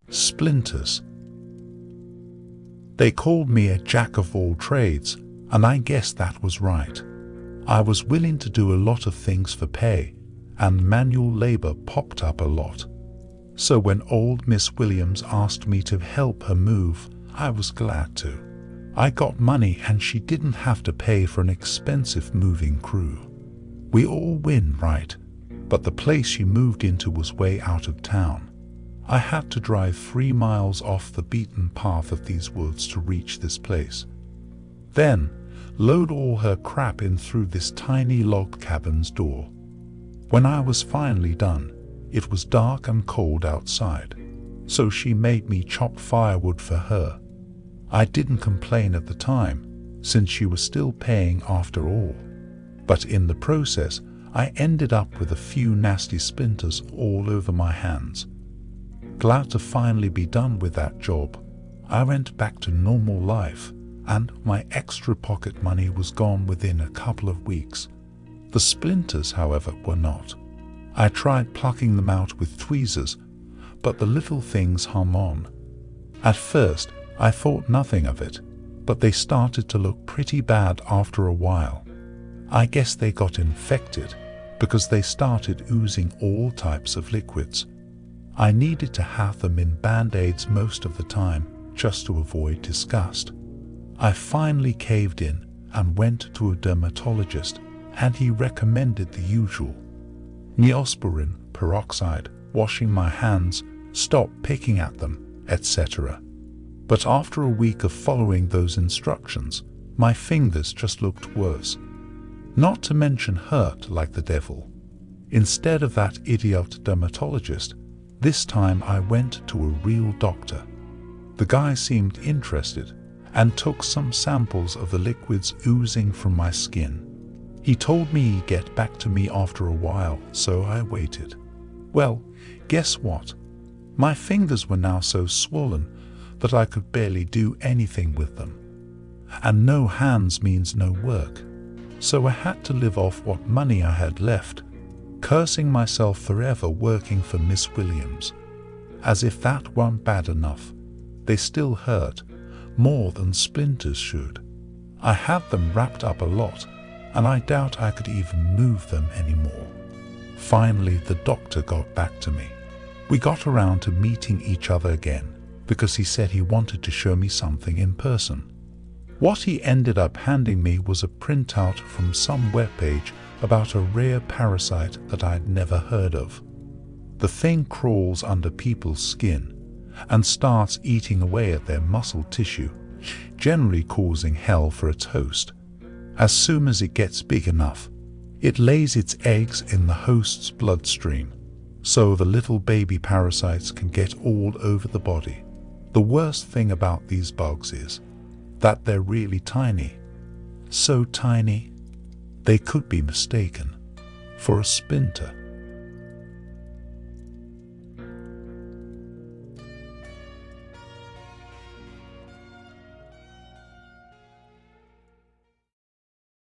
Splinters. They called me a jack of all trades, and I guess that was right. I was willing to do a lot of things for pay, and manual labor popped up a lot. So when old Miss Williams asked me to help her move, I was glad to. I got money and she didn't have to pay for an expensive moving crew. We all win, right? But the place she moved into was way out of town. I had to drive 3 miles off the beaten path of these woods to reach this place. Then, load all her crap in through this tiny log cabin's door. When I was finally done, it was dark and cold outside, so she made me chop firewood for her. I didn't complain at the time, since she was still paying after all. But in the process, I ended up with a few nasty splinters all over my hands. Glad to finally be done with that job, I went back to normal life, and my extra pocket money was gone within a couple of weeks. The splinters, however, were not. I tried plucking them out with tweezers, but the little things hung on. At first, I thought nothing of it, but they started to look pretty bad after a while. I guess they got infected, because they started oozing all types of liquids. I needed to have them in Band-Aids most of the time, just to avoid disgust. I finally caved in and went to a dermatologist, and he recommended the usual: Neosporin peroxide, washing my hands, stop picking at them, etc. But after a week of following those instructions, my fingers just looked worse. Not to mention hurt like the devil. Instead of that idiot dermatologist, this time I went to a real doctor. The guy seemed interested and took some samples of the liquids oozing from my skin. He told me he'd get back to me after a while, so I waited. Well, guess what? My fingers were now so swollen that I could barely do anything with them. And no hands means no work. So I had to live off what money I had left, cursing myself forever working for Miss Williams. As if that weren't bad enough, they still hurt, more than splinters should. I had them wrapped up a lot, and I doubt I could even move them anymore. Finally, the doctor got back to me. We got around to meeting each other again, because he said he wanted to show me something in person. What he ended up handing me was a printout from some webpage about a rare parasite that I'd never heard of. The thing crawls under people's skin and starts eating away at their muscle tissue, generally causing hell for its host. As soon as it gets big enough, it lays its eggs in the host's bloodstream, so the little baby parasites can get all over the body. The worst thing about these bugs is that they're really tiny. So tiny, they could be mistaken for a splinter.